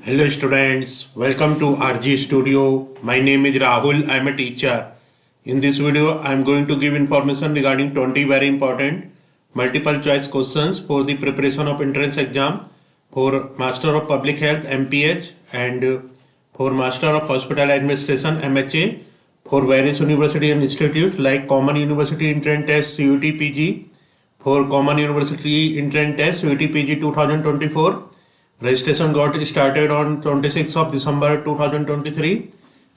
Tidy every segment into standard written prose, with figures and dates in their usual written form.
Hello students, welcome to RG Studio. My name is Rahul, I am a teacher. In this video, I am going to give information regarding 20 very important multiple choice questions for the preparation of entrance exam for Master of Public Health MPH and for Master of Hospital Administration MHA for various university and institutes like Common University Entrance Test CUT PG, for Common University Entrance Test CUT PG 2024. Registration got started on 26th of December 2023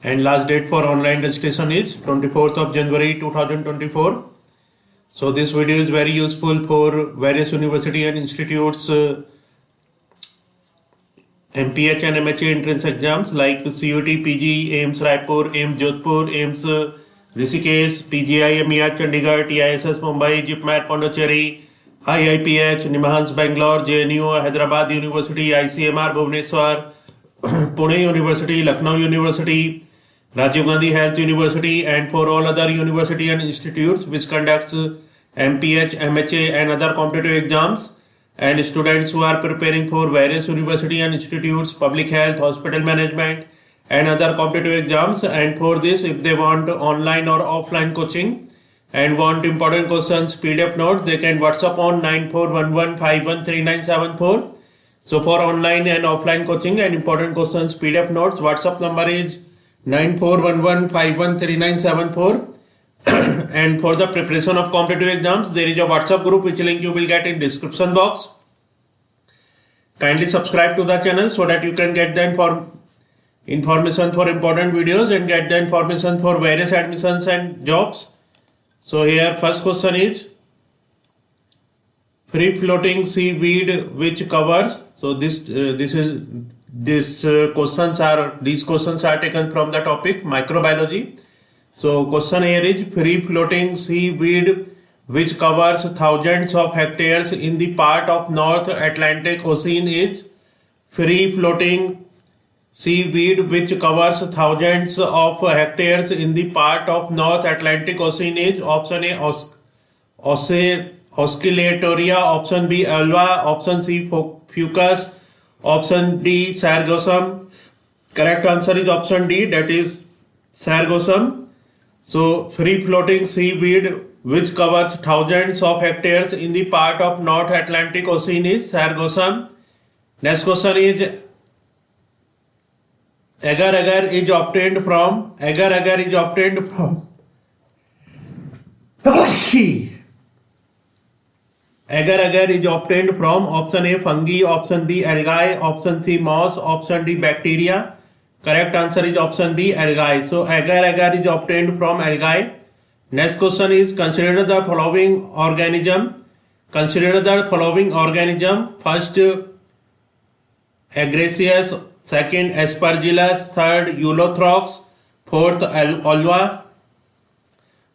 and last date for online registration is 24th of January 2024. So this video is very useful for various university and institutes MPH and MHA entrance exams like CUT PG, AIMS Raipur, AIMS Jodhpur, AIMS Rishikesh, PGI MER Chandigarh, TISS Mumbai, JIPMER Pondicherry, IIPH, Nimhans Bangalore, JNU, Hyderabad University, ICMR Bhubaneswar, Pune University, Lucknow University, Rajiv Gandhi Health University, and for all other university and institutes which conducts MPH, MHA and other competitive exams, and students who are preparing for various university and institutes, public health, hospital management and other competitive exams. And for this, if they want online or offline coaching and want important questions PDF note, they can WhatsApp on 9411513974. So for online and offline coaching and important questions PDF notes, WhatsApp number is 9411513974. And for the preparation of competitive exams, there is a WhatsApp group which link you will get in description box. Kindly subscribe to the channel so that you can get the information for important videos and get the information for various admissions and jobs. So here first question is free floating seaweed which covers. So these questions are taken from the topic microbiology. So question here is free floating seaweed which covers thousands of hectares in the part of North Atlantic Ocean is free floating seaweed which covers thousands of hectares in the part of North Atlantic Ocean is option A Oscillatoria, option B Alva, option C Fucus, option D Sargassum. Correct answer is option D, that is Sargassum. So free floating seaweed which covers thousands of hectares in the part of North Atlantic Ocean is Sargassum. Next question is agar agar is obtained from agar agar is obtained from option A fungi, option B algae, option C moss, option D bacteria. Correct answer is option B algae. So agar agar is obtained from algae. Next question is consider the following organism. Consider the following organism. First Agaricus, second Aspergillus, third Eulothorax, fourth Alva.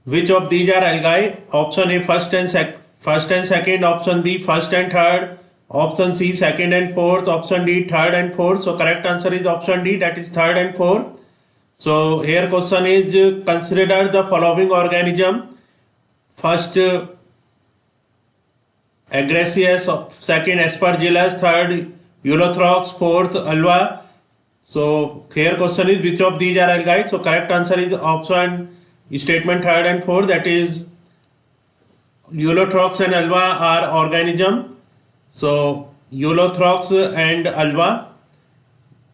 Which of these are algae? Option A first and second, option B first and third, option C second and fourth, option D third and fourth. So correct answer is option D, that is third and fourth. So here question is consider the following organism. First Agaricus, second Aspergillus, third Eulothorax, fourth Alva. So here question is which of these are algae? So correct answer is option statement third and fourth, that is Eulothorax and Alva are organism. So Eulothorax and Alva,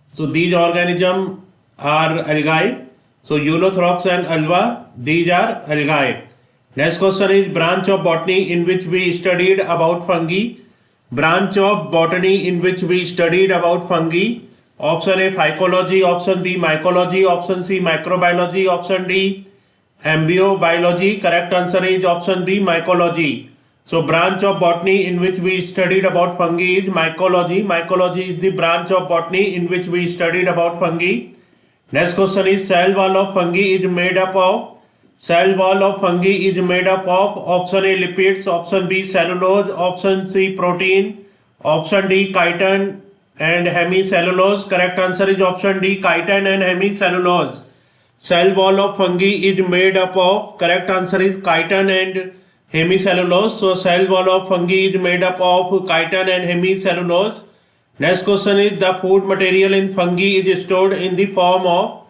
so these organisms are algae. So Eulothorax and Alva, these are algae. Next question is branch of botany in which we studied about fungi. Branch of botany in which we studied about fungi. Option A phycology, option B mycology, option C microbiology, option D ambiobiology. Correct answer is option B mycology. So branch of botany in which we studied about fungi is mycology. Mycology is the branch of botany in which we studied about fungi. Next question is cell wall of fungi is made up of. Cell wall of fungi is made up of option A lipids, option B cellulose, option C protein, option D chitin and hemicellulose. Correct answer is option D chitin and hemicellulose. Cell wall of fungi is made up of, correct answer is chitin and hemicellulose. So cell wall of fungi is made up of chitin and hemicellulose. Next question is the food material in fungi is stored in the form of.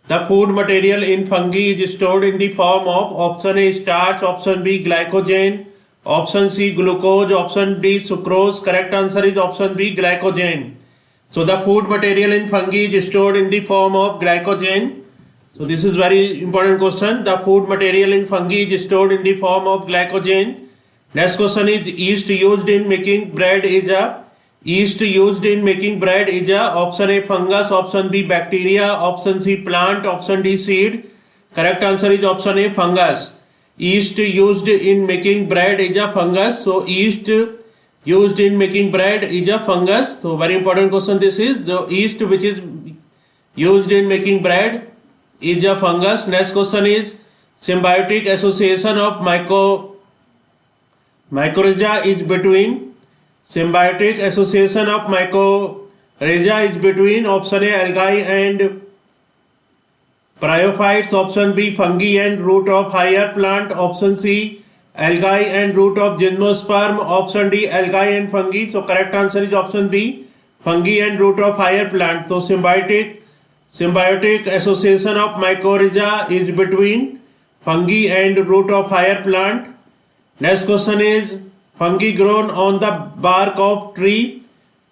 The food material in fungi is stored in the form of option A starch, option B glycogen, option C glucose, option D sucrose. Correct answer is option B glycogen. So the food material in fungi is stored in the form of glycogen. So this is very important question. The food material in fungi is stored in the form of glycogen. Next question is yeast used in making bread is a. Yeast used in making bread is a. Option A fungus, option B bacteria, option C plant, option D seed. Correct answer is option A fungus. Yeast used in making bread is a fungus. So yeast used in making bread is a fungus. So very important question this is. The yeast which is used in making bread is a fungus. Next question is symbiotic association of mycorrhiza is between. Symbiotic association of mycorrhiza is between option A algae and bryophytes, option B fungi and root of higher plant, option C algae and root of gymnosperm, option D algae and fungi. So correct answer is option B fungi and root of higher plant. So symbiotic association of mycorrhiza is between fungi and root of higher plant. Next question is fungi grown on the bark of tree.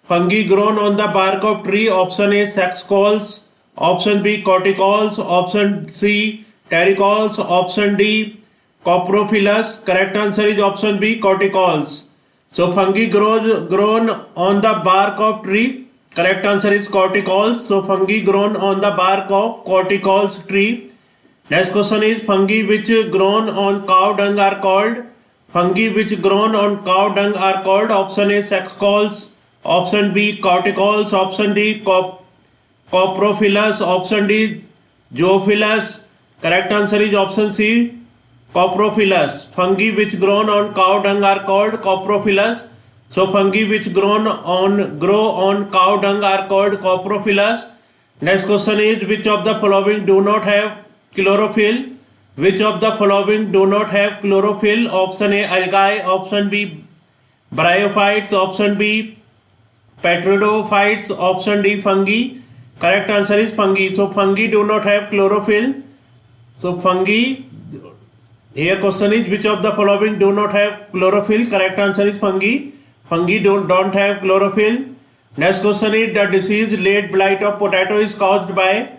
Fungi grown on the bark of tree. Option A saxcoles, option B corticoles, option C terricoles, option D coprophilus. Correct answer is option B corticoles. So fungi grown on the bark of tree. Correct answer is corticoles. So fungi grown on the bark of corticoles tree. Next question is fungi which grown on cow dung are called. Fungi which grown on cow dung are called. Option A saxcoles, option B corticoles, option D coprophilus, option D zoophilus. Correct answer is option C coprophilus. Fungi which grown on cow dung are called coprophilus. So fungi which grow on cow dung are called coprophilus. Next question is which of the following do not have chlorophyll? Which of the following do not have chlorophyll? Option A algae, option B bryophytes, option B petridophytes, option D fungi. Correct answer is fungi. So fungi do not have chlorophyll. So fungi, here question is which of the following do not have chlorophyll? Correct answer is fungi. Fungi don't have chlorophyll. Next question is the disease late blight of potato is caused by.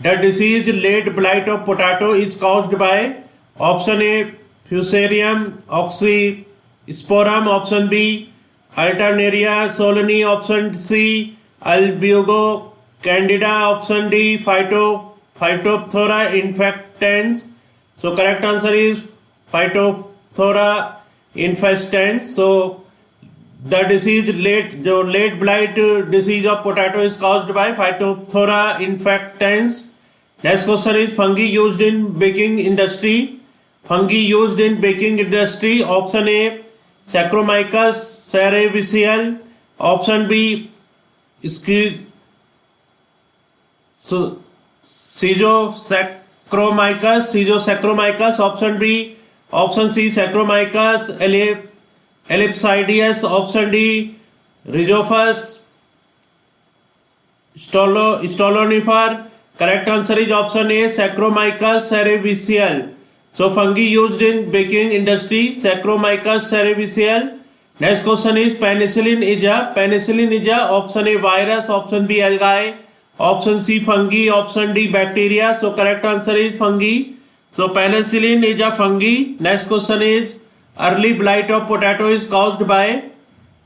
The disease late blight of potato is caused by option A Fusarium oxysporum, option B Alternaria solani, option C Albugo candida, option D Phytophthora infestans. So correct answer is Phytophthora infestans. So the disease late blight disease of potato is caused by Phytophthora infestans. Next question is fungi used in baking industry. Fungi used in baking industry. Option A Saccharomyces cerevisiae, option B Schizosaccharomyces, option C Saccharomyces ellipsoideus, option D Rhizophus stolonifer. Correct answer is option A Saccharomyces cerevisiae. So fungi used in baking industry, Saccharomyces cerevisiae. Next question is penicillin is a. Option A virus, option B algae, option C fungi, option D bacteria. So correct answer is fungi. So penicillin is a fungi. Next question is early blight of potato is caused by.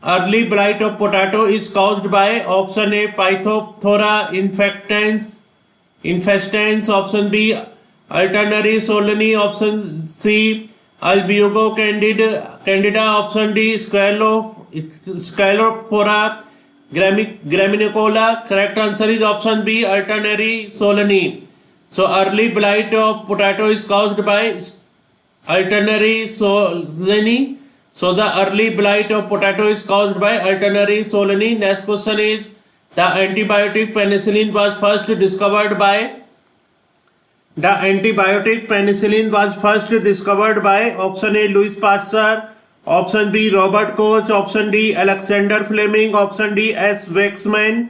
Early blight of potato is caused by option A Phytophthora infestans, option B Alternary solani, option C Albugo candida, option D Sclerophora graminicola. Correct answer is option B Alternary solani. So early blight of potato is caused by Alternary solani. So the early blight of potato is caused by Alternary solani. Next question is the antibiotic penicillin was first discovered by. The antibiotic penicillin was first discovered by option A Louis Pasteur, Option B, Robert Koch. Option D, Alexander Fleming. Option D, S. Waxman.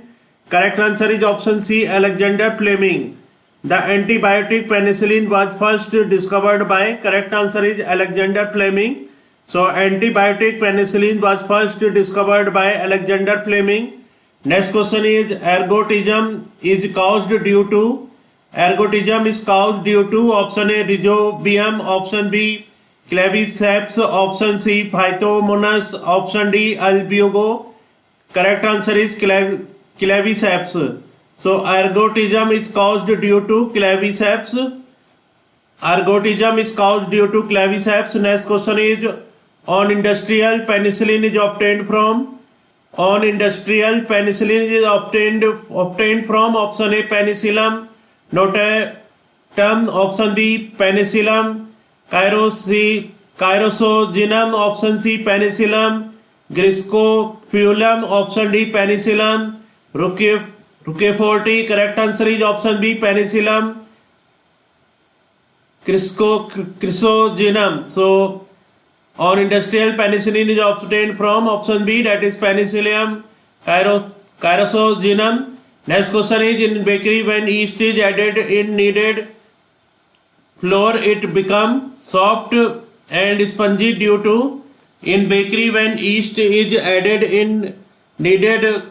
Correct answer is option C, Alexander Fleming. The antibiotic penicillin was first discovered by, correct answer is Alexander Fleming. So antibiotic penicillin was first discovered by Alexander Fleming. Next question is ergotism is caused due to, ergotism is caused due to option A, rhizobium. Option B, claviceps. Option C, phytomonas. Option D, albugo. Correct answer is claviceps. So ergotism is caused due to claviceps. Ergotism is caused due to claviceps. Next question is on industrial penicillin is obtained from. On industrial penicillin is obtained from option A, Penicillium notatum. Option B, Penicillium cheirosogenum. Option C, Penicillium griscophilum. Option D, Penicillium roqueforti. Correct answer is option B, Penicillium cheirosogenum. So on industrial penicillin is obtained from option B, that is Penicillium cheirosogenum. Next question is in bakery when yeast is added in kneaded flour it become soft and spongy due to, in bakery when yeast is added in kneaded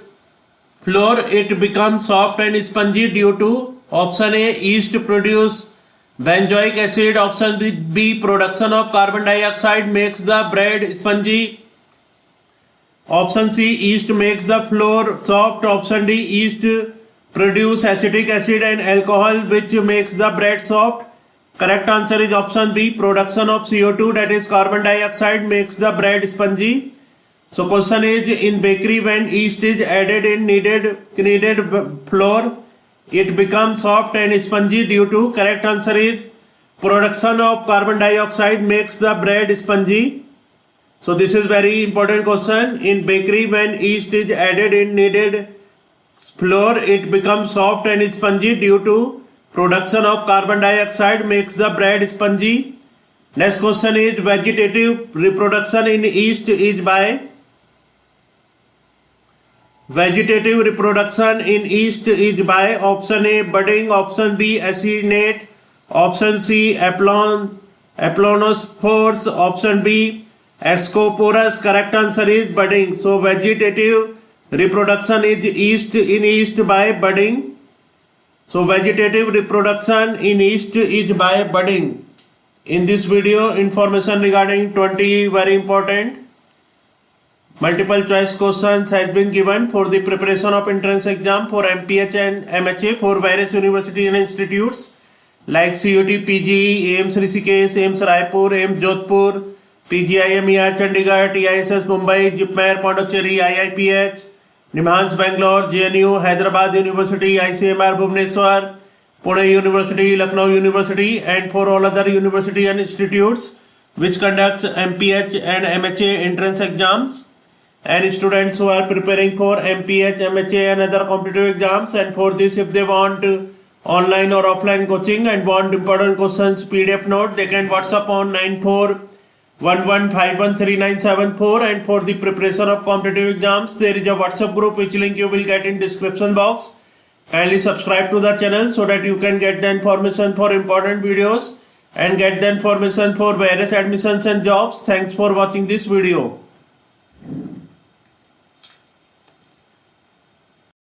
flour it becomes soft and spongy due to option A, yeast produce benzoic acid. Option B, production of carbon dioxide makes the bread spongy. Option C, yeast makes the flour soft. Option D, yeast produce acetic acid and alcohol which makes the bread soft. Correct answer is option B, production of CO2, that is carbon dioxide, makes the bread spongy. So question is in bakery when yeast is added in kneaded flour it becomes soft and spongy due to, correct answer is production of carbon dioxide makes the bread spongy. So this is very important question. In bakery when yeast is added in kneaded flour it becomes soft and spongy due to production of carbon dioxide makes the bread spongy. Next question is vegetative reproduction in yeast is by, vegetative reproduction in yeast is by option A, budding. Option B, acinate. Option C, aplonospores. Option B, ascoporus. Correct answer is budding. So vegetative reproduction is in yeast by budding. So vegetative reproduction in yeast is by budding. In this video information regarding 20 very important multiple choice questions has been given for the preparation of entrance exam for MPH and MHA for various universities and institutes like CUT, PGE, AIMS Rishikesh, AIMS Raipur, AIMS Jodhpur, PGIM ER Chandigarh, TISS Mumbai, JIPMER Pondicherry, IIPH, NIMHANS Bangalore, JNU, Hyderabad University, ICMR Bhubaneswar, Pune University, Lucknow University, and for all other universities and institutes which conducts MPH and MHA entrance exams, and students who are preparing for MPH, MHA and other competitive exams, and for this if they want online or offline coaching and want important questions PDF note, they can WhatsApp on 9411513974. And for the preparation of competitive exams there is a WhatsApp group which link you will get in description box. Kindly subscribe to the channel so that you can get the information for important videos and get the information for various admissions and jobs. Thanks for watching this video.